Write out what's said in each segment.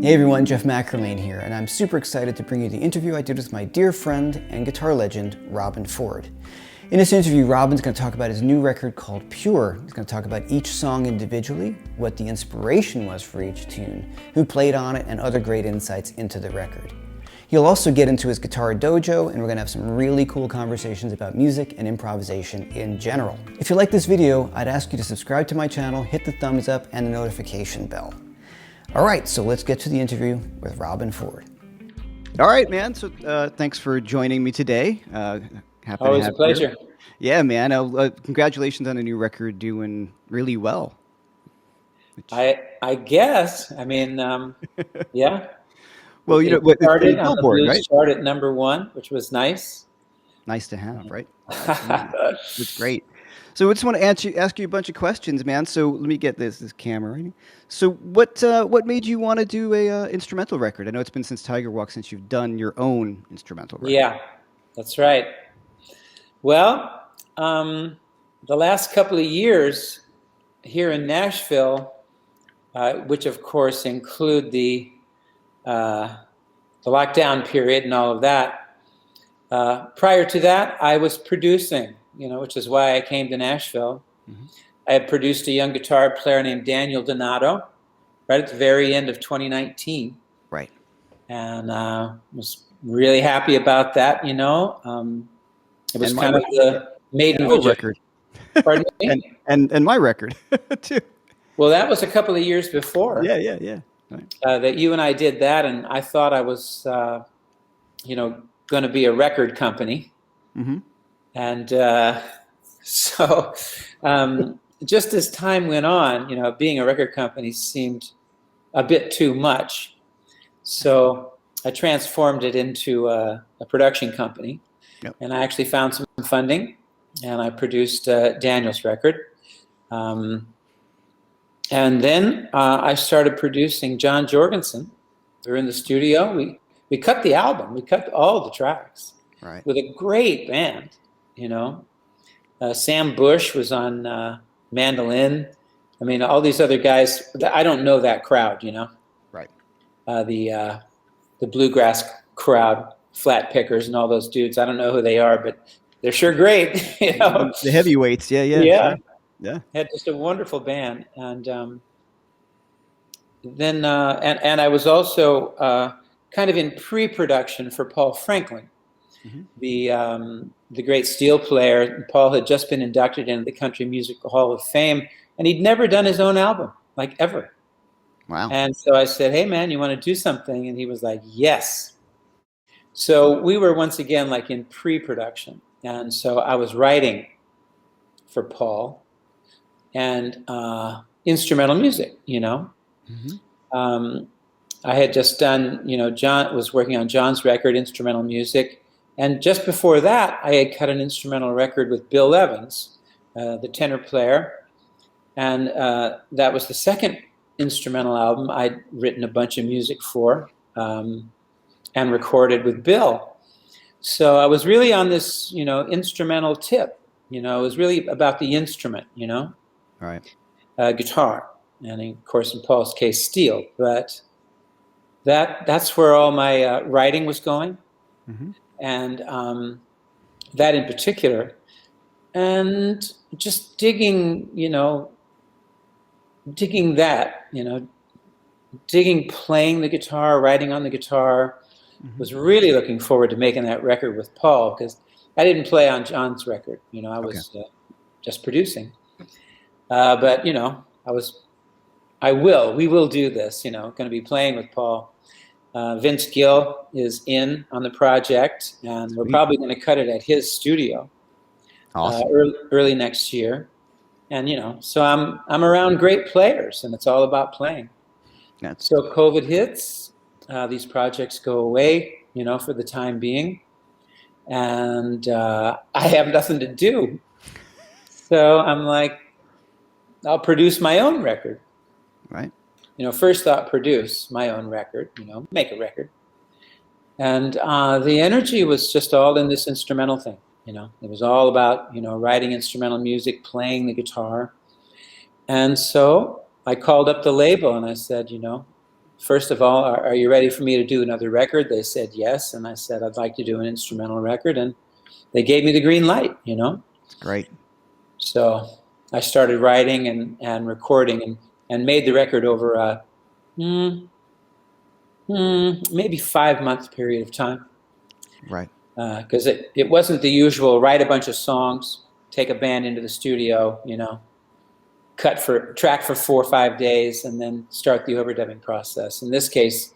Hey everyone, Jeff McErlain here, and I'm super excited to bring you the interview I did with my dear friend and guitar legend, Robben Ford. In this interview, Robben's going to talk about his new record called Pure. He's going to talk about each song individually, what the inspiration was for each tune, who played on it, and other great insights into the record. He'll also get into his Guitar Dojo, and we're going to have some really cool conversations about music and improvisation in general. If you like this video, I'd ask you to subscribe to my channel, hit the thumbs up, and the notification bell. All right, so let's get to the interview with Robben Ford. All right, man. So thanks for joining me today. Always a pleasure. Yeah, man. Congratulations on the new record, doing really well. I guess. I mean, yeah. Well, you know, it started it's on the Billboard, blues right? chart at #1, which was nice. Nice to have, right? It's great. So I just want to ask you a bunch of questions, man. So let me get this camera right. So what made you want to do a instrumental record? I know it's been since Tiger Walk since you've done your own instrumental record. Yeah, that's right. Well, the last couple of years here in Nashville, which of course include the lockdown period and all of that. Prior to that, I was producing, which is why I came to Nashville. Mm-hmm. I had produced a young guitar player named Daniel Donato right at the very end of 2019. Right. And was really happy about that, It was kind of the maiden record. Pardon me? and my record, too. Well, that was a couple of years before. Yeah. Right. That you and I did that, and I thought I was, going to be a record company. Mm-hmm. And so just as time went on, being a record company seemed a bit too much. So I transformed it into a production company. Yep. And I actually found some funding, and I produced Daniel's record. And then I started producing John Jorgensen. We were in the studio. We cut the album. We cut all the tracks. Right. With a great band, Sam Bush was on mandolin. I mean, all these other guys. I don't know that crowd, Right. The bluegrass crowd, Flat Pickers, and all those dudes. I don't know who they are, but they're sure great. The heavyweights. Yeah. Sure. Yeah. Had just a wonderful band, and then and I was also kind of in pre-production for Paul Franklin, mm-hmm. the great steel player. Paul had just been inducted into the Country Music Hall of Fame, and he'd never done his own album, like ever. Wow. And so I said, "Hey, man, you want to do something?" And he was like, "Yes." So we were once again like in pre-production, and so I was writing for Paul. And instrumental music, Mm-hmm. I had just done, John was working on John's record, instrumental music. And just before that, I had cut an instrumental record with Bill Evans, the tenor player. And that was the second instrumental album I'd written a bunch of music for and recorded with Bill. So I was really on this, instrumental tip. It was really about the instrument, Right. Guitar, and of course, in Paul's case, steel. But that's where all my writing was going, mm-hmm. and that in particular, and just digging playing the guitar, writing on the guitar. Mm-hmm. Was really looking forward to making that record with Paul, because I didn't play on John's record. I was just producing. But we will do this, going to be playing with Paul. Vince Gill is in on the project, and we're probably going to cut it at his studio. Awesome. Early next year. And, so I'm around great players, and it's all about playing. So COVID hits, these projects go away, for the time being. And I have nothing to do. So I'm like, I'll produce my own record. Right. First thought, produce my own record, make a record. And the energy was just all in this instrumental thing. It was all about, writing instrumental music, playing the guitar. And so I called up the label and I said, first of all, are you ready for me to do another record? They said yes, and I said I'd like to do an instrumental record, and they gave me the green light, you know. It's great. So I started writing and recording and made the record over a maybe 5-month period of time. Right. Because it wasn't the usual write a bunch of songs, take a band into the studio, you know, track for 4 or 5 days, and then start the overdubbing process. In this case,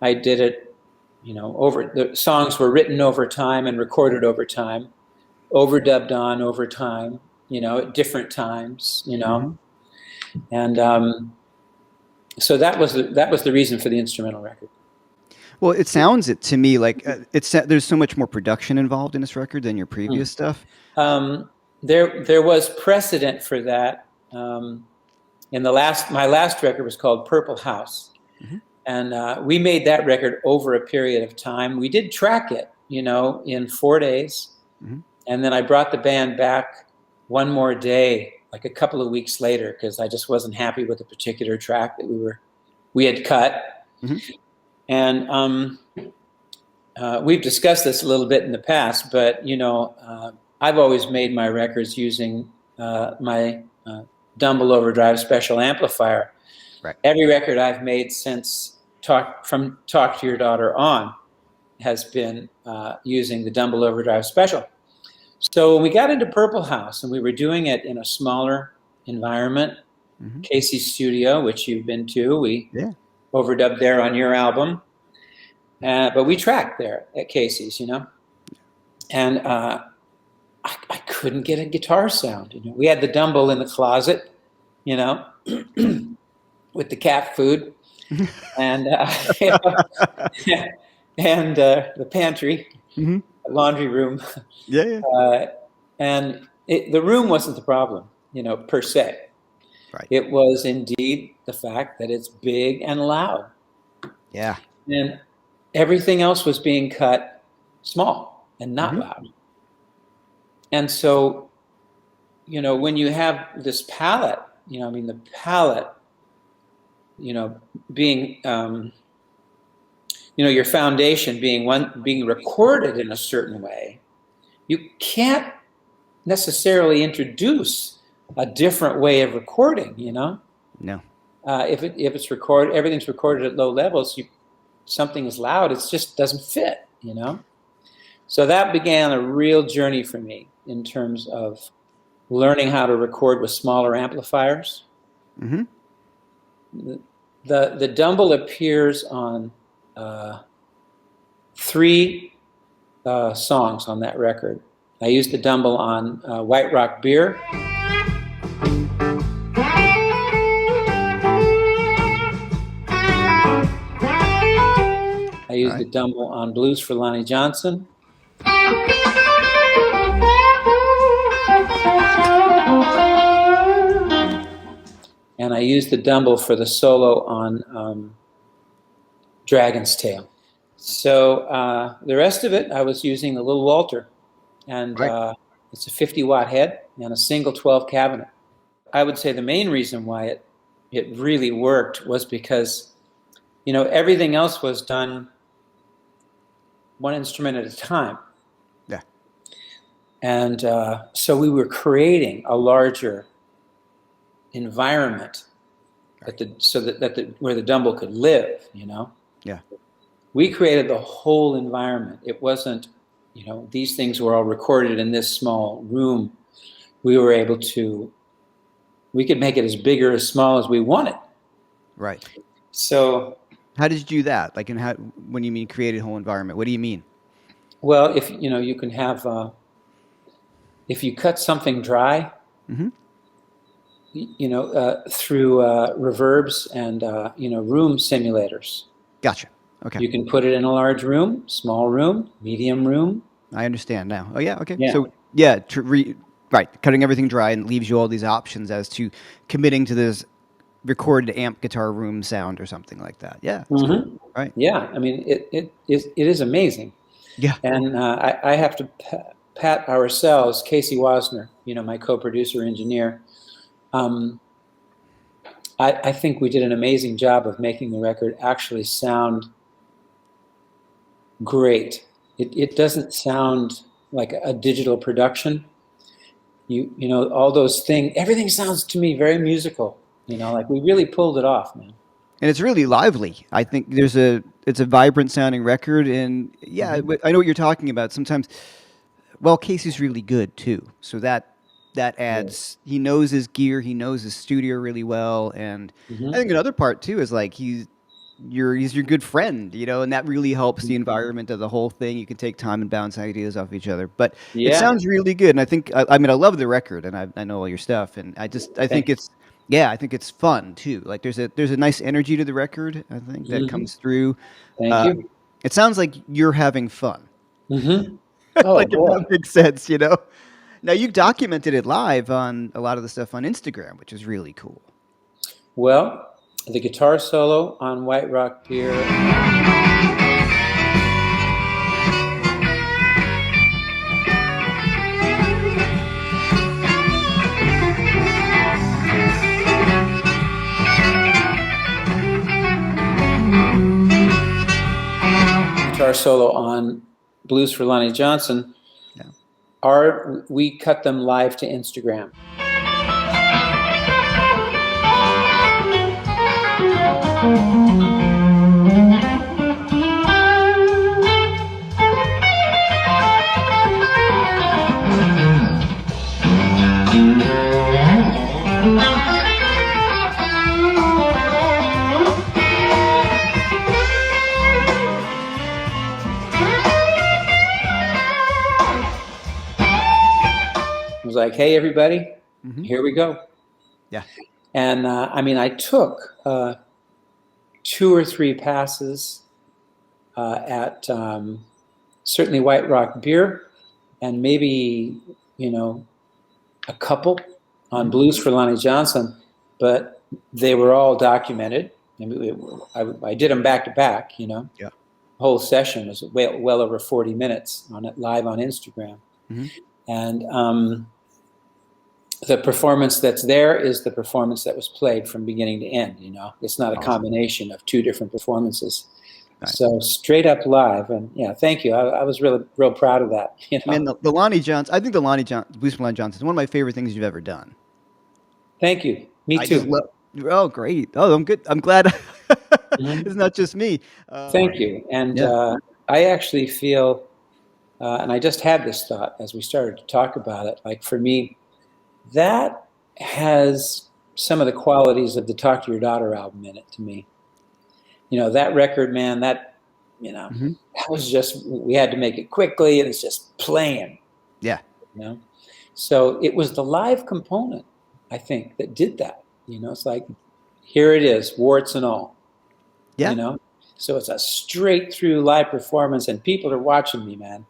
I did it, you know, the songs were written over time and recorded over time, overdubbed on over time, you know, at different times, you know, and so that was the reason for the instrumental record. Well, it sounds it to me like there's so much more production involved in this record than your previous stuff. There was precedent for that. In my last record was called Purple House, and we made that record over a period of time. We did track it, you know, in 4 days, and then I brought the band back one more day, like a couple of weeks later, because I just wasn't happy with the particular track that we had cut. And we've discussed this a little bit in the past, but you know, I've always made my records using my Dumble Overdrive special amplifier. Right. Every record I've made since Talk to Your Daughter on has been using the Dumble Overdrive special. So when we got into Purple House and we were doing it in a smaller environment, Casey's studio, which you've been to, we overdubbed there on your album, but we tracked there at Casey's, you know, and I couldn't get a guitar sound. You know, we had the Dumble in the closet, you know, with the cat food, and you know, and the pantry, laundry room. And the room wasn't the problem, you know, per se. Right. It was indeed the fact that it's big and loud. Yeah. And everything else was being cut small and not loud. And so, you know, when you have this palette, you know, I mean, the palette, you know, being, you know, your foundation being recorded in a certain way, you can't necessarily introduce a different way of recording, you know? No. If it's recorded, everything's recorded at low levels, something is loud, it just doesn't fit, you know? So that began a real journey for me in terms of learning how to record with smaller amplifiers. The Dumble appears on 3 songs on that record. I used the Dumble on White Rock Beer. I used the Dumble on Blues for Lonnie Johnson. And I used the Dumble for the solo on Dragon's Tail. So the rest of it, I was using the little Walter. And it's a 50-watt head and a single 12 cabinet. I would say the main reason why it really worked was because, you know, everything else was done one instrument at a time. Yeah. And so we were creating a larger environment where the Dumble could live, you know? Yeah. We created the whole environment. It wasn't, you know, these things were all recorded in this small room. We could make it as big or as small as we wanted. Right. So how did you do that? Like, when you mean created a whole environment, what do you mean? Well, if you know, you can have, if you cut something dry, you know, through reverbs and you know, room simulators. Gotcha. Okay. You can put it in a large room, small room, medium room. I understand now. Oh yeah. Okay. Yeah. So yeah, cutting everything dry and leaves you all these options as to committing to this recorded amp guitar room sound or something like that. Yeah. Cool. Right. Yeah. I mean, it is amazing. Yeah. And I have to pat ourselves, Casey Wasner, you know, my co-producer engineer. I think we did an amazing job of making the record actually sound great. It doesn't sound like a digital production. You know, all those things, everything sounds to me very musical. You know, like we really pulled it off, man. And it's really lively. I think it's a vibrant sounding record, and yeah, Hmm. I know what you're talking about. Sometimes, well, Casey's really good too, so that Yeah. adds. He knows his gear, he knows his studio really well, and I think Hmm. another part too is like he's your good friend, you know, and that really helps the environment of the whole thing. You can take time and bounce ideas off each other, but it Yeah. sounds really good. And I think, I mean, I love the record, and I know all your stuff, and I think Thank it's, yeah, I think it's fun too. Like there's a nice energy to the record. I think you. that Hmm. comes through. Thank Uh, you. it sounds like you're having fun, Hmm. Oh like if boy. that makes sense, you know. Now you documented it live on a lot of the stuff on Instagram, which is really cool. Well, the guitar solo on White Rock Pier. Guitar solo on Blues for Lonnie Johnson. Yeah. We cut them live to Instagram. I was like, hey, everybody, Hmm. here we go. Yeah. And I mean, I took 2 or 3 passes at certainly White Rock Beer and maybe, you know, a couple on Hmm. Blues for Lonnie Johnson, but they were all documented. I mean, I did them back to back, you know. Yeah. The whole session was well over 40 minutes on it live on Instagram. Hmm. And the performance that's there is the performance that was played from beginning to end. You know, it's not a Awesome. combination of 2 different performances. Nice. So straight up live, and yeah, thank you. I was really real proud of that. You Man, know, the Lonnie Johnson, I think the Blues for Lonnie Johnson is one of my favorite things you've ever done. thank you. Me I just too. love. Oh, great. Oh, I'm good. I'm glad it's Mhm. not just me. Thank you. And Yeah. I actually feel, and I just had this thought as we started to talk about it. Like for me, that has some of the qualities of the "Talk to Your Daughter" album in it. To me, you know, that record, man. That you know, Hmm. that was just we had to make it quickly, and it's just playing. Yeah. You know, so it was the live component, I think, that did that. You know, it's like here it is, warts and all. You Yeah. know, so it's a straight through live performance, and people are watching me, man.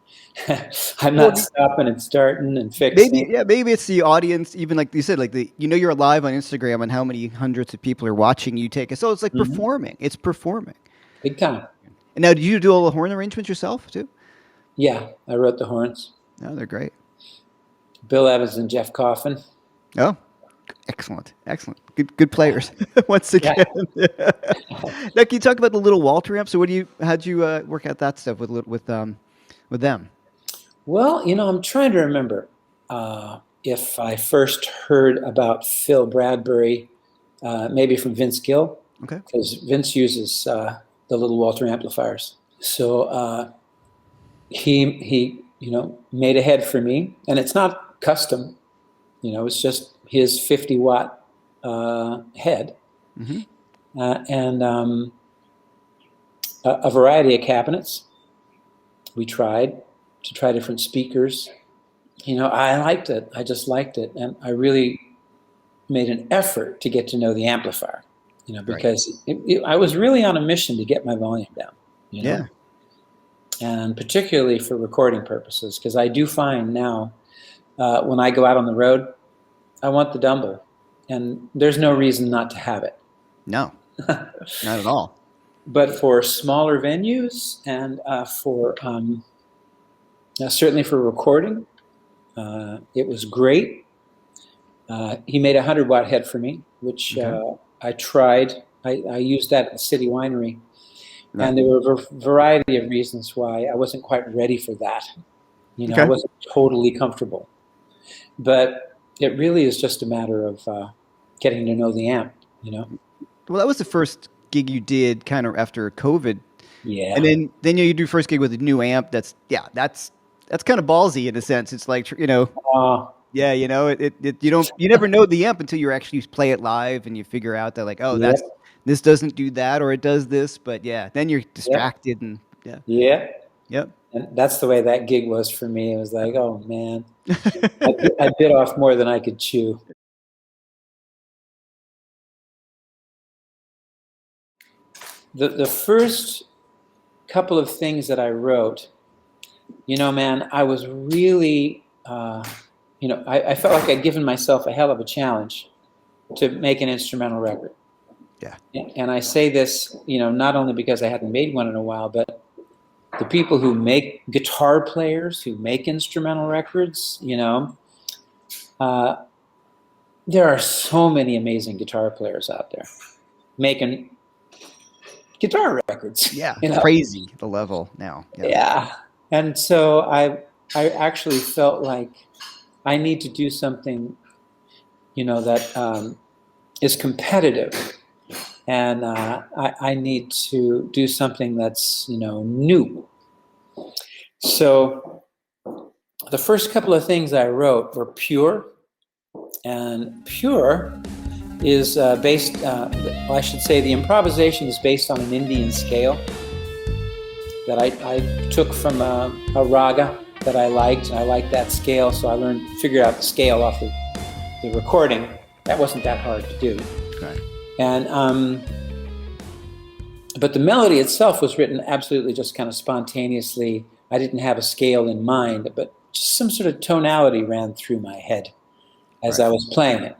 I'm Well, not stopping and starting and maybe, fixing. yeah, maybe it's the audience, even like you said, like you know, you're live on Instagram and how many hundreds of people are watching you take it. So it's like Hmm. performing. It's performing. Big time. And now, did you do all the horn arrangements yourself too? Yeah, I wrote the horns. No, they're great. Bill Evans and Jeff Coffin. Oh, excellent, excellent. Good players once Yeah. again. Now, can you talk about the little Walter amp? So, how'd you work out that stuff with them? Well, you know, I'm trying to remember if I first heard about Phil Bradbury, maybe from Vince Gill, Okay. because Vince uses the little Walter amplifiers. So he you know made a head for me, and it's not custom. You know, it's just his 50-watt head, Hmm. and a variety of cabinets. We tried to try different speakers. You know, I liked it. I just liked it, and I really made an effort to get to know the amplifier. You know, Right. because I was really on a mission to get my volume down. You know, Yeah. and particularly for recording purposes, because I do find now when I go out on the road, I want the Dumble, and there's no reason not to have it. No, not at all. But for smaller venues and for certainly for recording, it was great. He made a 100-watt head for me, which Okay. I tried. I used that at the City Winery. Right. And there were a variety of reasons why I wasn't quite ready for that. I wasn't totally comfortable. But it really is just a matter of getting to know the amp, Well, that was the first gig you did kind of after COVID. Yeah. And then you do your first gig with a new amp. That's kind of ballsy in a sense. It's like, yeah, you never know the amp until you actually play it live and you figure out that like, oh, Yep. this doesn't do that or it does this, but yeah, then you're distracted and yeah. Yeah. Yep. And that's the way that gig was for me. It was like, oh man, I bit off more than I could chew. The first couple of things that I wrote, man, I was really, I felt like I'd given myself a hell of a challenge to make an instrumental record. Yeah. And I say this, not only because I hadn't made one in a while, but the people who make guitar players, who make instrumental records, there are so many amazing guitar players out there making guitar records. Yeah, crazy the level now. Yeah. And so I actually felt like I need to do something, that is competitive. And I need to do something that's, new. So the first couple of things I wrote were Pure. And Pure is based, I should say the improvisation is based on an Indian scale that I took from a raga that I liked. And I liked that scale, so I figured out the scale off the recording. That wasn't that hard to do. Okay. And but the melody itself was written absolutely just kind of spontaneously. I didn't have a scale in mind, but just some sort of tonality ran through my head as I was playing it,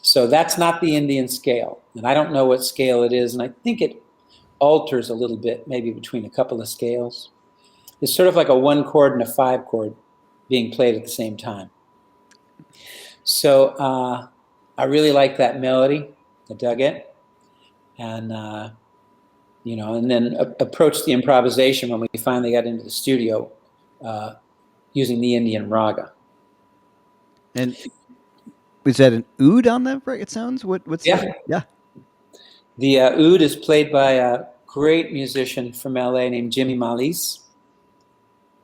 So that's not the Indian scale, and I don't know what scale it is, and I think it alters a little bit, maybe between a couple of scales. It's sort of like a 1 chord and a 5 chord being played at the same time. So I really liked that melody. I dug it, and and then approached the improvisation when we finally got into the studio using the Indian raga. And is that an oud on that? It sounds. What's yeah. Yeah. The oud is played by a great musician from LA named Jimmy Malise.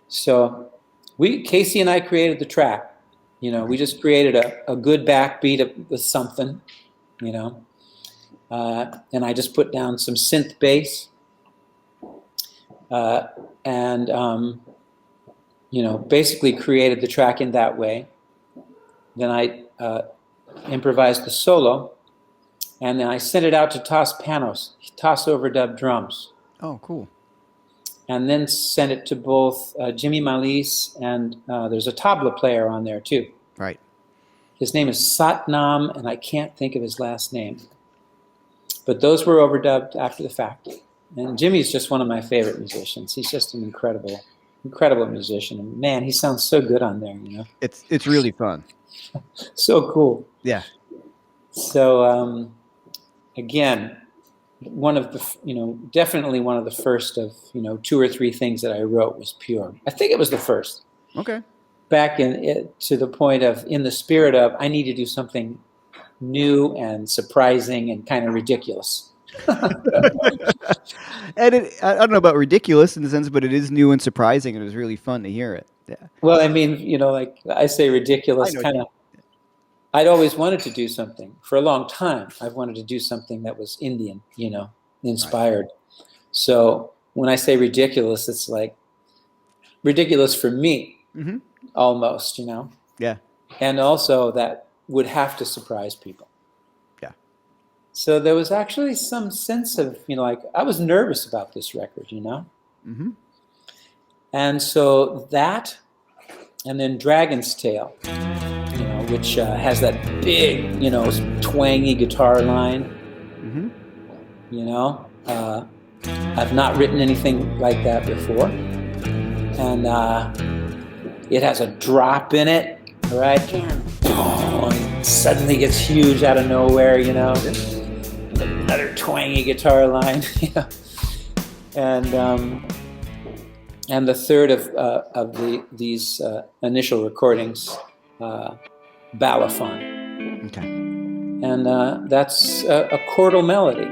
So Casey and I created the track. We just created a good backbeat with something, and I just put down some synth bass, and basically created the track in that way. Then I improvised the solo, and then I sent it out to Toss overdub drums. Oh, cool. And then sent it to both Jimmy Malise and there's a tabla player on there too. Right. His name is Satnam, and I can't think of his last name. But those were overdubbed after the fact. And Jimmy's just one of my favorite musicians. He's just an incredible musician. And man, he sounds so good on there, It's really fun. So cool. Yeah. So again, definitely one of the first of 2 or 3 things that I wrote was Pure. I think it was the first. Okay. Back to the point of, in the spirit of, I need to do something new and surprising and kind of ridiculous. And I don't know about ridiculous in the sense, but it is new and surprising, and it was really fun to hear it. Yeah. Well, I mean, like I say ridiculous, kind of. I'd always wanted to do something for a long time. I've wanted to do something that was Indian, inspired. Right. So when I say ridiculous, it's like ridiculous for me, almost, Yeah. And also that would have to surprise people. Yeah. So there was actually some sense of, like I was nervous about this record, Mm-hmm. And so that, and then Dragon's Tail, which has that big, twangy guitar line. Mm-hmm. I've not written anything like that before. And it has a drop in it, right? And suddenly gets huge out of nowhere, twangy guitar line, and the third of these initial recordings, balafon. Okay. And that's a chordal melody,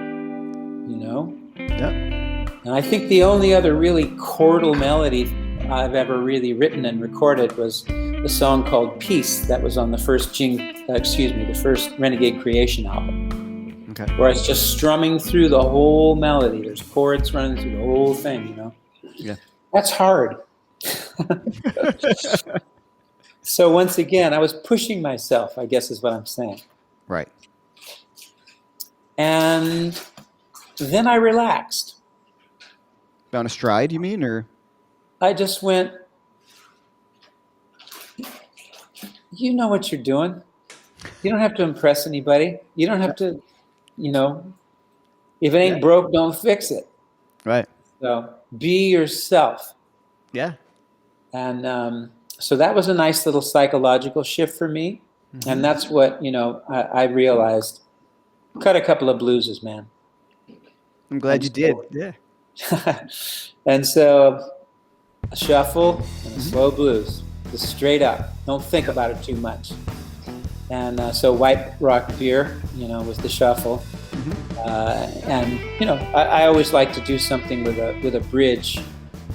Yep. And I think the only other really chordal melody I've ever really written and recorded was the song called Peace that was on the first the first Renegade Creation album. Okay. Where it's just strumming through the whole melody. There's chords running through the whole thing, Yeah. That's hard. So once again, I was pushing myself, I guess is what I'm saying. Right. And then I relaxed. Down a stride, you mean, or? I just went, you know what you're doing. You don't have to impress anybody. You don't have to, if it ain't broke, don't fix it. Right. So be yourself. Yeah. And so that was a nice little psychological shift for me. Mm-hmm. And that's what, I realized. Cut a couple of blueses, man. I'm glad you did. Yeah. And so a shuffle and a slow blues, just straight up. Don't think about it too much. And so White Rock Beer, was the shuffle. Mm-hmm. And I always like to do something with a bridge,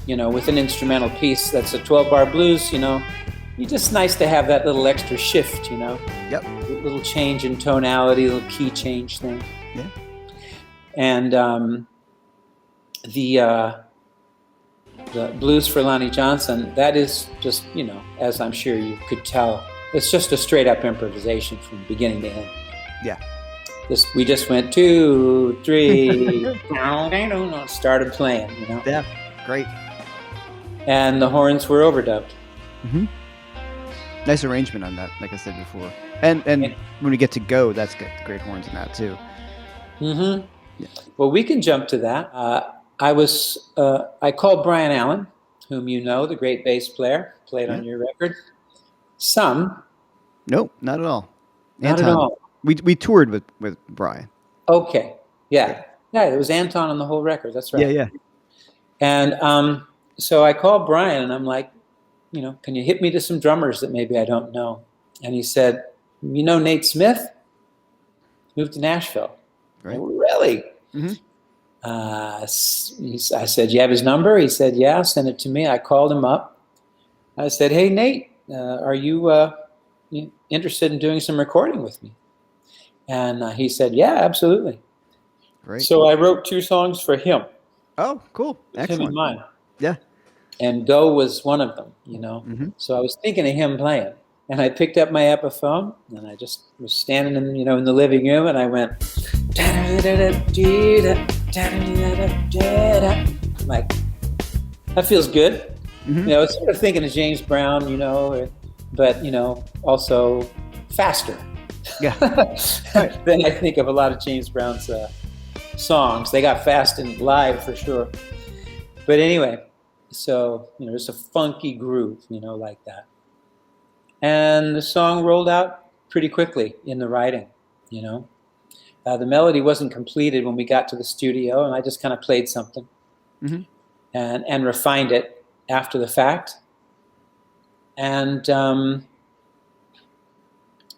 with an instrumental piece that's a 12-bar blues. It's just nice to have that little extra shift. Yep. A little change in tonality, a little key change thing. Yeah. And the Blues for Lonnie Johnson, that is just, as I'm sure you could tell, it's just a straight up improvisation from beginning to end. Yeah. We just went 2, 3, started playing, Yeah, great. And the horns were overdubbed. Mm-hmm. Nice arrangement on that, like I said before. And when we get to go, that's got great horns in that too. Mm-hmm. Yeah. Well, we can jump to that. I called Brian Allen, whom you know, the great bass player, played on your record. Some. Nope, not at all. Not at all. We toured with Brian. Okay. Yeah, it was Anton on the whole record. That's right. Yeah. And so I called Brian and I'm like, can you hit me to some drummers that maybe I don't know? And he said, Nate Smith? Moved to Nashville. Right. Really? Mm-hmm. I said, you have his number? He said, yeah, send it to me. I called him up. I said, hey, Nate, are you interested in doing some recording with me? And he said, yeah, absolutely. Great. So I wrote 2 songs for him. Oh, cool. Excellent. Him and mine. Yeah. And Go was one of them, Mm-hmm. So I was thinking of him playing. And I picked up my Epiphone, and I just was standing in the living room, and I went, like, that feels good. Mm-hmm. It's sort of thinking of James Brown, but also faster. Yeah. Then I think of a lot of James Brown's songs. They got fast and live for sure. But anyway, so just a funky groove, like that. And the song rolled out pretty quickly in the writing, The melody wasn't completed when we got to the studio, and I just kind of played something mm-hmm. and refined it after the fact. And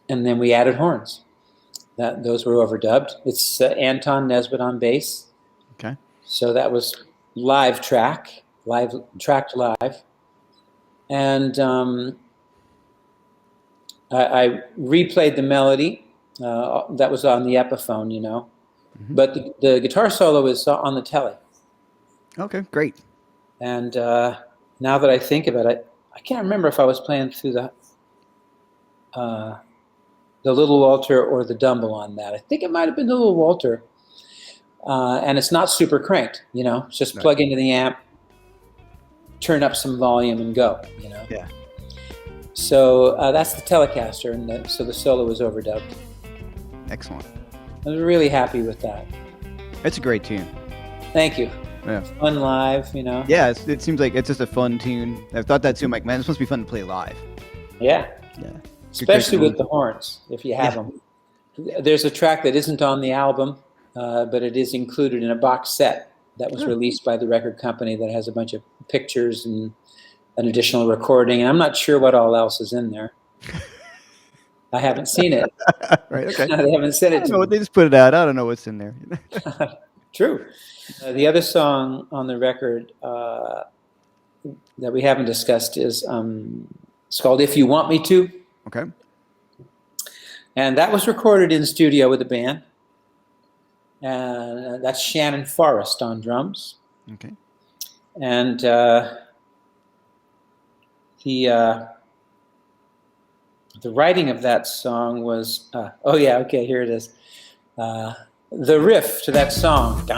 then we added horns. Those were overdubbed. It's Anton Nesbitt on bass. Okay. So that was tracked live. And I replayed the melody that was on the Epiphone, Mm-hmm. But the guitar solo is on the telly. Okay, great. And now that I think of it, I can't remember if I was playing through the Little Walter or the Dumble on that. I think it might have been the Little Walter. And it's not super cranked, It's just plug into the amp, turn up some volume and go, Yeah. So that's the Telecaster, and so the solo was overdubbed. Excellent. I was really happy with that. It's a great tune. Thank you. Yeah. Fun live, Yeah, it seems like it's just a fun tune. I've thought that too. I'm like, man, it's supposed to be fun to play live. Yeah. Yeah. Especially with the horns, if you have them. There's a track that isn't on the album, but it is included in a box set that was released by the record company that has a bunch of pictures and an additional recording. And I'm not sure what all else is in there. I haven't seen it. Right. Okay. They haven't said I it don't to know. me. They just put it out. I don't know what's in there. True. The other song on the record that we haven't discussed is it's called "If You Want Me To," Okay. and that was recorded in studio with the band. And that's Shannon Forrest on drums. Okay. And the writing of that song was here it is. The riff to that song,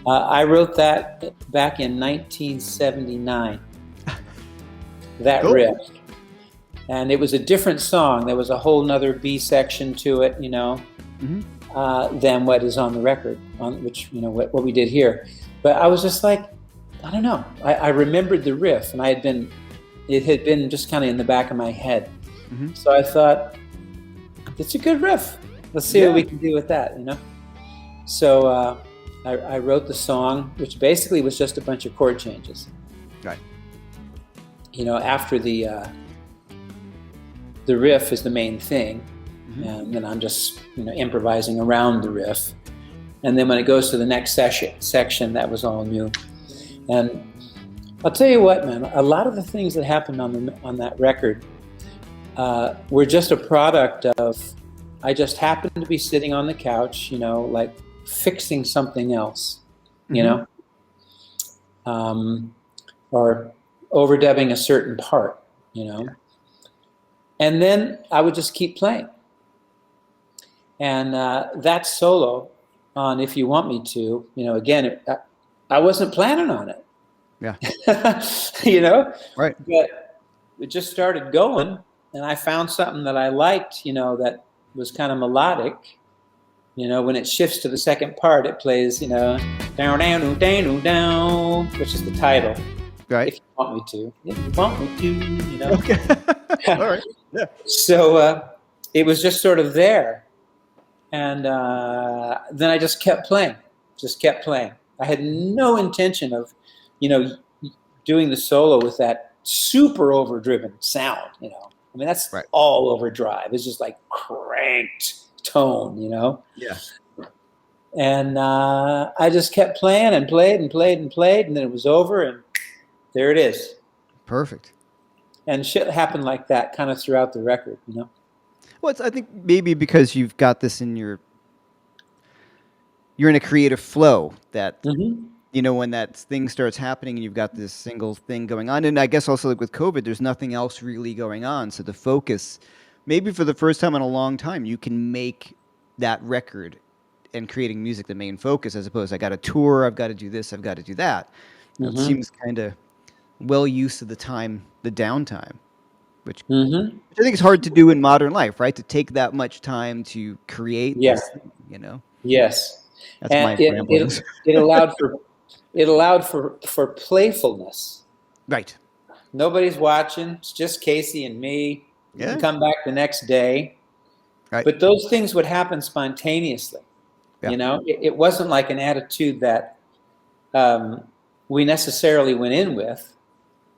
I wrote that back in 1979. That Cool. riff. And it was a different song. There was a whole nother B section to it, than what is on the record, on which, what we did here. But I was just like, I don't know. I remembered the riff, and it had been just kind of in the back of my head. Mm-hmm. So I thought, it's a good riff. Let's see what we can do with that, So I wrote the song, which basically was just a bunch of chord changes. Right. After the riff is the main thing, and then I'm just improvising around the riff. And then when it goes to the next section, that was all new. And I'll tell you what, man, a lot of the things that happened on that record were just a product of, I just happened to be sitting on the couch, like fixing something else, or overdubbing a certain part, And then I would just keep playing. And that solo on "If You Want Me To," again, I wasn't planning on it. Yeah. Right. But it just started going, and I found something that I liked, that was kind of melodic. When it shifts to the second part, it plays, down, down, down, down, down, which is the title. Right. If you want me to. If you want me to, Okay. All right. Yeah. So it was just sort of there. And then I just kept playing. I had no intention of, doing the solo with that super overdriven sound, that's right. all overdrive. It's just like cranked tone, Yeah. And I just kept playing and played and played and played, and then it was over, and there it is. Perfect. And shit happened like that kind of throughout the record, Well, I think maybe because you've got this you're in a creative flow that, when that thing starts happening and you've got this single thing going on. And I guess also like with COVID, there's nothing else really going on. So the focus, maybe for the first time in a long time, you can make that record and creating music the main focus, as opposed to I got to tour, I've got to do this, I've got to do that. It seems kind of well used to the time, the downtime, which I think is hard to do in modern life, right? To take that much time to create this thing, Yes. That's and my ramblings. it allowed for playfulness. Right. Nobody's watching. It's just Casey and me. You can come back the next day. Right. But those things would happen spontaneously. Yeah. It wasn't like an attitude that we necessarily went in with.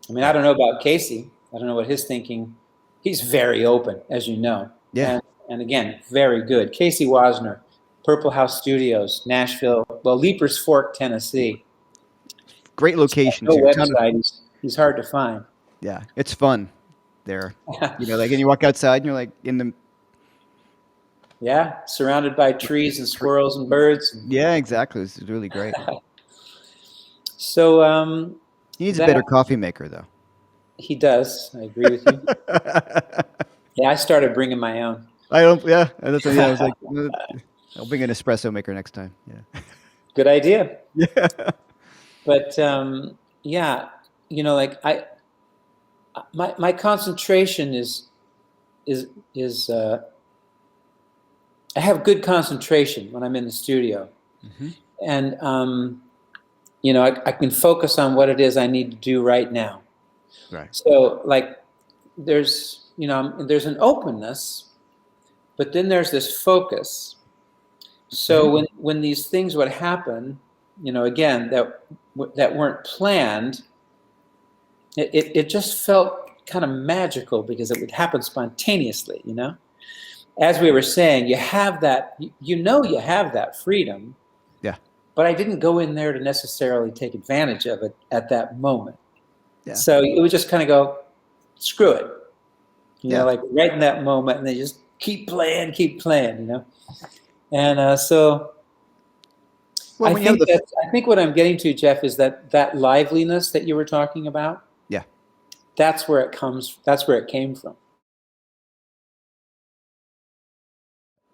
I mean, I don't know about Casey. I don't know what his thinking. He's very open, as you know. Yeah. And again, very good. Casey Wasner, Purple House Studios, Nashville, Leapers Fork, Tennessee. Great location no too. website. He's hard to find. Yeah, it's fun there. And you walk outside and you're like in the. Yeah, surrounded by trees and squirrels and birds. Yeah, exactly. It's really great. So he needs a better coffee maker, though. He does. I agree with you. Yeah, I started bringing my own. I don't. Yeah, that's what, I was like. I'll bring an espresso maker next time. Yeah. Good idea. Yeah. But my concentration is I have good concentration when I'm in the studio, and I can focus on what it is I need to do right now. Right. So there's an openness, but then there's this focus. So when these things would happen, again, that weren't planned, it just felt kind of magical because it would happen spontaneously, As we were saying, you have that, you have that freedom. Yeah. But I didn't go in there to necessarily take advantage of it at that moment. Yeah. So it would just kind of go, screw it. Yeah. Like right in that moment, and they just keep playing, And so Well, I when you have think what I'm getting to, Jeff, is that liveliness that you were talking about. Yeah. That's where it comes. That's where it came from.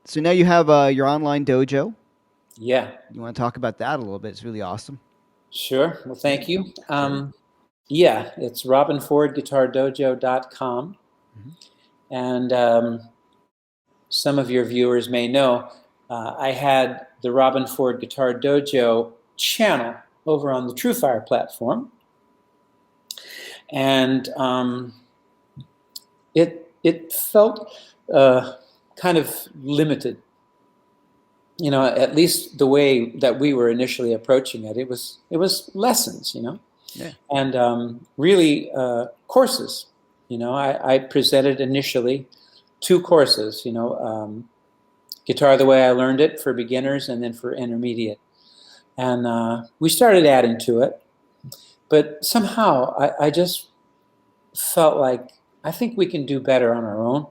So now you have your online dojo. Yeah. You want to talk about that a little bit? It's really awesome. Sure. Well, thank you. Sure. Yeah, it's robbenfordguitardojo.com. And some of your viewers may know I had the Robben Ford Guitar Dojo channel over on the TrueFire platform. And it felt kind of limited, at least the way that we were initially approaching it. It was lessons, Yeah. and really courses. I presented initially 2 courses, Guitar the Way I Learned It for beginners and then for intermediate. And we started adding to it. But somehow I just felt like I think we can do better on our own.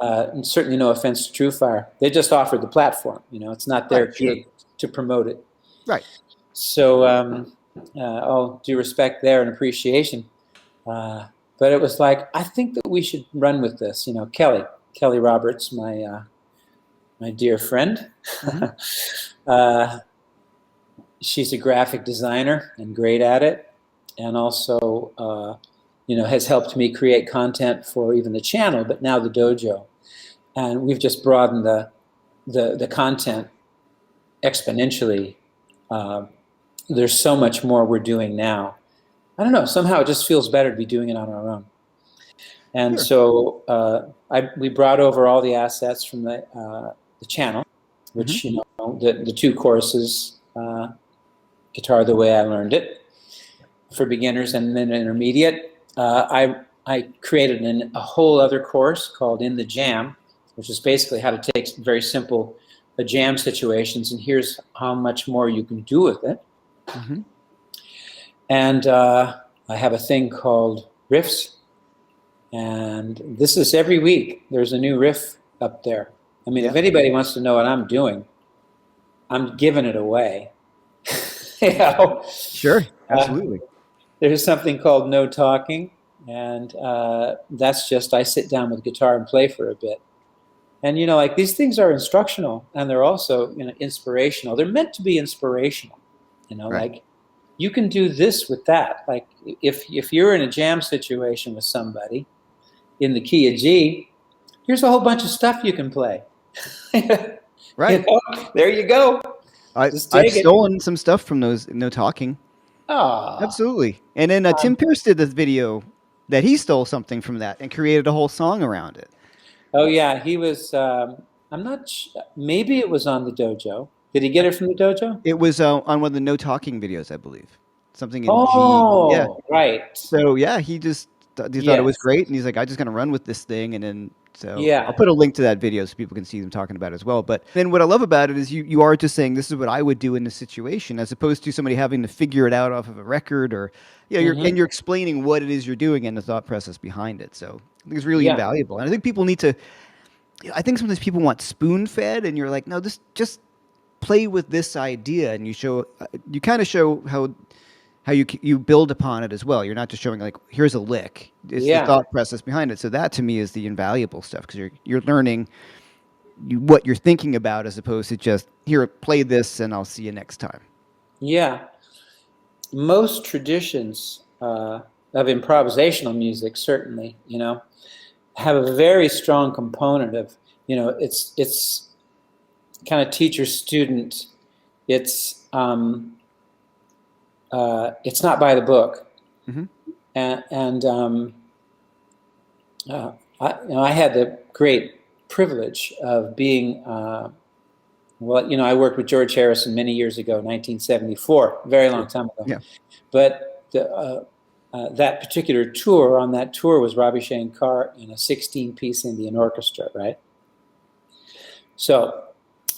And certainly no offense to TrueFire. They just offered the platform. It's not their gig to promote it. Right. So all due respect there and appreciation. But it was like, I think that we should run with this. Kelly Roberts, my dear friend. She's a graphic designer and great at it. And also, has helped me create content for even the channel, but now the dojo. And we've just broadened the content exponentially. There's so much more we're doing now. I don't know, somehow it just feels better to be doing it on our own. And so we brought over all the assets from the channel, which, the 2 courses, Guitar the Way I Learned It for beginners and then intermediate. I created a whole other course called In the Jam, which is basically how to take very simple jam situations and here's how much more you can do with it. And I have a thing called Riffs, and this is every week. There's a new riff up there. I mean, if anybody wants to know what I'm doing, I'm giving it away. Sure, absolutely. There's something called No Talking, and that's just I sit down with guitar and play for a bit. And like these things are instructional, and they're also inspirational. They're meant to be inspirational. Like you can do this with that. Like if you're in a jam situation with somebody in the key of G, here's a whole bunch of stuff you can play. Right. There you go. I've stolen some stuff from those No Talking. Oh, absolutely. And then Tim Pierce did this video that he stole something from that and created a whole song around it. Oh yeah, he was. I'm not. Maybe it was on the dojo. Did he get it from the dojo? It was on one of the No Talking videos, I believe. Something in G. Yeah. Right. So yeah, he thought it was great, and he's like, "I'm just gonna run with this thing," and then. So I'll put a link to that video so people can see them talking about it as well. But then what I love about it is you are just saying this is what I would do in this situation, as opposed to somebody having to figure it out off of a record or you're explaining what it is you're doing and the thought process behind it. So I think it's really invaluable. And I think people need to. I think sometimes people want spoon fed, and you're like, no, this just play with this idea, and you kind of show how you build upon it as well. You're not just showing like here's a lick. It's the thought process behind it. So that to me is the invaluable stuff because you're learning what you're thinking about as opposed to just here play this and I'll see you next time. Yeah, most traditions of improvisational music certainly have a very strong component of it's kind of teacher student. It's not by the book. And I had the great privilege of being, well, you know, I worked with George Harrison many years ago, 1974, a very long time ago. Yeah. But that particular tour, on that tour was Ravi Shankar in a 16-piece Indian orchestra, right? So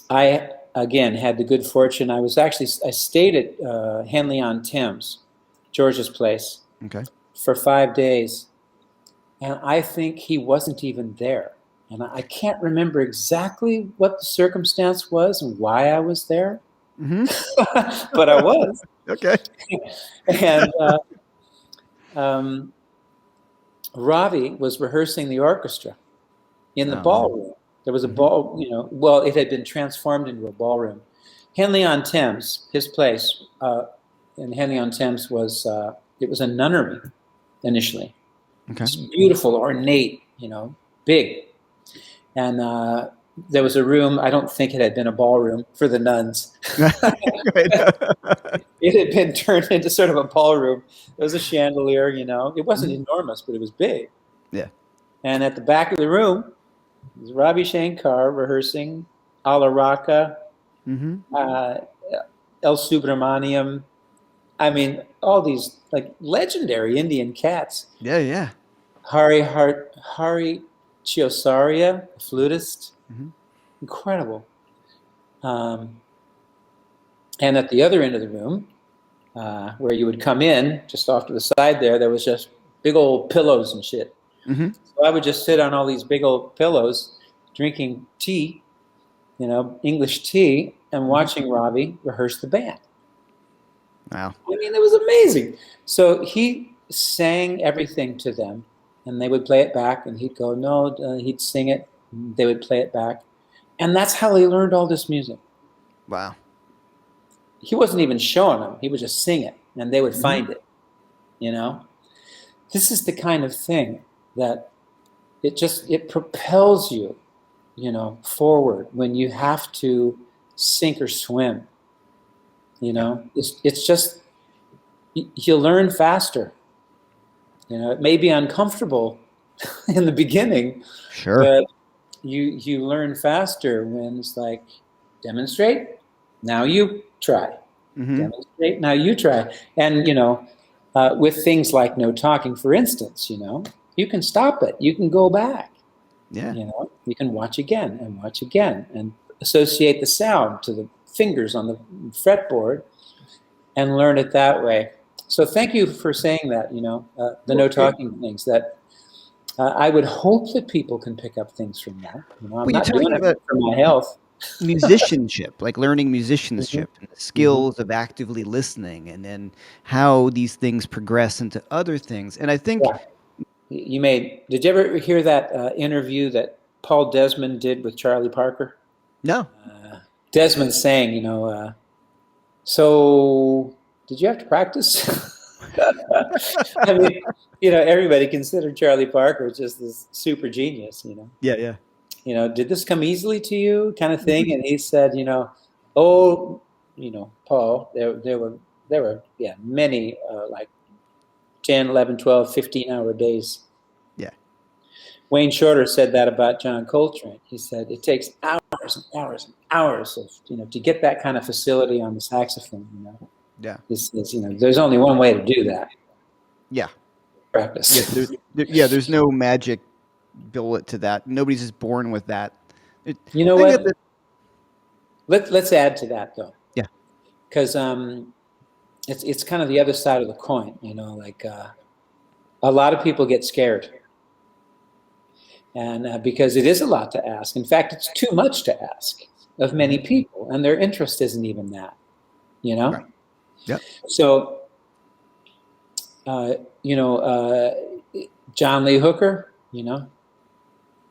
I, again, had the good fortune. I stayed at Henley-on-Thames, George's place, Okay. for 5 days. And I think he wasn't even there. And I can't remember exactly what the circumstance was and why I was there, Mm-hmm. but I was. Okay. And Ravi was rehearsing the orchestra in the ballroom. There was a ball, you know, well, it had been transformed into a ballroom. Henley-on-Thames, his place in Henley-on-Thames was, it was a nunnery initially. Okay. It's beautiful, ornate, you know, big. And there was a room, I don't think it had been a ballroom for the nuns. It had been turned into sort of a ballroom. There was a chandelier, you know. It wasn't enormous, but it was big. Yeah. And at the back of the room was Ravi Shankar rehearsing Ala Raka, El Subramaniam. I mean, all these like legendary Indian cats. Yeah, yeah. Hari Chiosaria, a flutist. Incredible. And at the other end of the room, where you would come in, just off to the side there was just big old pillows and shit. So I would just sit on all these big old pillows, drinking tea, you know, English tea, and watching Ravi rehearse the band. Wow. I mean, it was amazing. So he sang everything to them, and they would play it back, and he'd go, no, he'd sing it, and they would play it back. And that's how they learned all this music. Wow. He wasn't even showing them. He would just sing it, and they would find it, you know? This is the kind of thing that it propels you, you know, forward when you have to sink or swim, you know? It's just, you learn faster. You know, it may be uncomfortable in the beginning, Sure. but you learn faster when it's like, demonstrate, now you try. Demonstrate, now you try. And, you know, with things like no talking, for instance, you know, you can stop it. You can go back. Yeah. You know, you can watch again and associate the sound to the fingers on the fretboard and learn it that way. So thank you for saying that, you know, the no talking things, that I would hope that people can pick up things from that. You know, I'm not doing it for my health. Musicianship, like learning musicianship and the skills of actively listening, and then how these things progress into other things. And I think did you ever hear that interview that Paul Desmond did with Charlie Parker? No. Desmond saying, you know, so did you have to practice? I mean, you know, everybody considered Charlie Parker just this super genius, you know. Yeah, yeah. You know, did this come easily to you, kind of thing? And he said, you know, oh, you know, Paul, there were many like 10, 11, 12, 15-hour days. Yeah. Wayne Shorter said that about John Coltrane. He said it takes hours and hours and hours of, you know, to get that kind of facility on the saxophone, you know. Yeah. You know, there's only one way to do that. Yeah. Practice. There's no magic bullet to that. Nobody's just born with that. You know what? Let's add to that though. Yeah. Because it's kind of the other side of the coin, you know, like a lot of people get scared. And because it is a lot to ask. In fact, it's too much to ask of many people, and their interest isn't even that, you know? Right. Yeah. So, you know, John Lee Hooker, you know,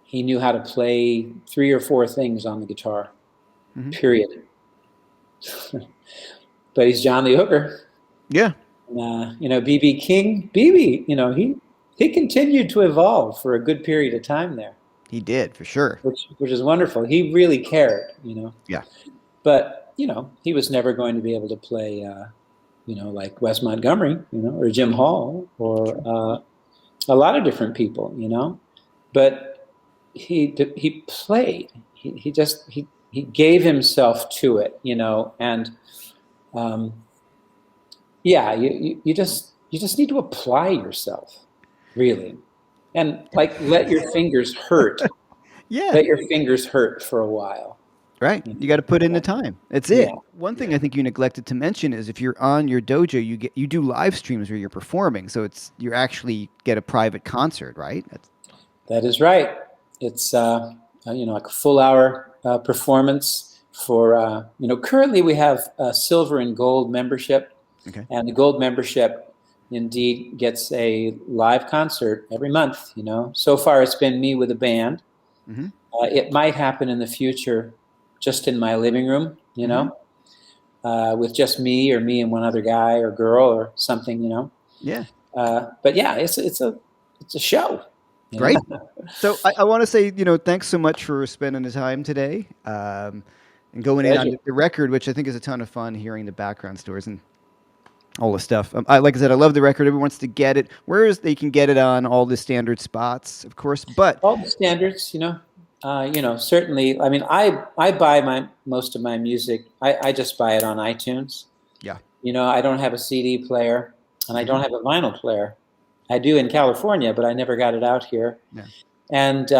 he knew how to play 3 or 4 things on the guitar, period. But he's John Lee Hooker. Yeah. You know, B.B. King, you know, he continued to evolve for a good period of time there. He did, for sure. Which is wonderful. He really cared, you know. Yeah. But, you know, he was never going to be able to play, you know, like Wes Montgomery, you know, or Jim Hall, or a lot of different people, you know. But he played. He gave himself to it, and um, yeah, you just need to apply yourself, really, and like let your fingers hurt. Yeah. Let your fingers hurt for a while. Right. You got to put in the time. That's Yeah, it. One thing yeah. I think you neglected to mention is if you're on your dojo, you do live streams where you're performing, so you actually get a private concert, right? That is right. It's like a full hour performance for Currently, we have a silver and gold membership, Okay. and the gold membership indeed gets a live concert every month. So far it's been me with a band. Mm-hmm. It might happen in the future, just in my living room. Mm-hmm. With just me or me and one other guy or girl or something. Yeah. But yeah, it's a show. Great. So I want to say, thanks so much for spending the time today, and going in on Pleasure. the record, which I think is a ton of fun hearing the background stories and all the stuff. Like I said, I love the record. Everyone wants to get it. Whereas they can get it on all the standard spots, of course. But All the standards. Certainly. I mean, I buy most of my music. I just buy it on iTunes. yeah. I don't have a CD player, and I Hmm. don't have a vinyl player. I do in California, but I never got it out here. Yeah. And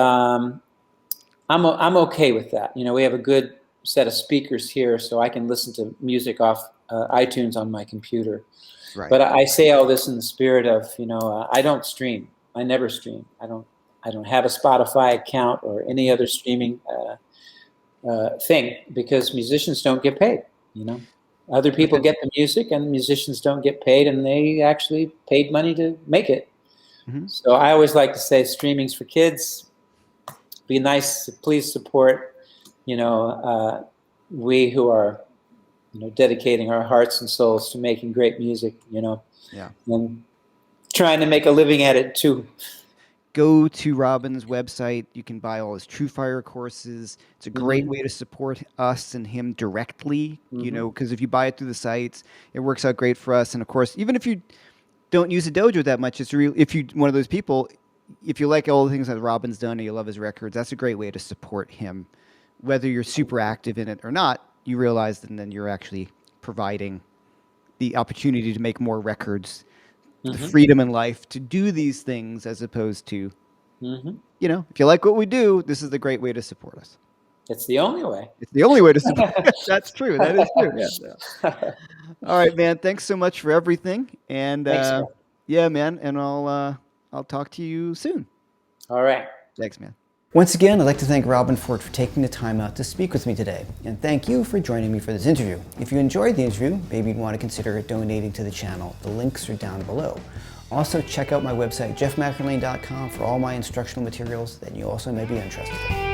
I'm okay with that. We have a good set of speakers here, so I can listen to music off iTunes on my computer. Right. But I say all this in the spirit of, I don't stream. I never stream. I don't have a Spotify account or any other streaming thing, because musicians don't get paid. Other people get the music, and musicians don't get paid, and they actually paid money to make it. Hmm. So I always like to say, streaming's for kids. Be nice. Please support. We who are dedicating our hearts and souls to making great music. Yeah. And trying to make a living at it too. Go to Robben's website. You can buy all his True Fire courses. It's a great Mm-hmm. way to support us and him directly, Mm-hmm. because if you buy it through the sites, it works out great for us. And of course, even if you don't use a dojo that much, it's real. If you one of those people, if you like all the things that Robben's done and you love his records, that's a great way to support him. Whether you're super active in it or not, you realize that then you're actually providing the opportunity to make more records, the Mm-hmm. freedom in life to do these things, as opposed to, Mm-hmm. if you like what we do, this is the great way to support us. It's the only way. It's the only way to support. That's true. That is true. Yeah. All right, man. Thanks so much for everything. And Thanks, man. yeah, man. And I'll talk to you soon. All right. Thanks, man. Once again, I'd like to thank Robben Ford for taking the time out to speak with me today. And thank you for joining me for this interview. If you enjoyed the interview, maybe you'd want to consider donating to the channel. The links are down below. Also, check out my website, jeffmcearlain.com, for all my instructional materials that you also may be interested in.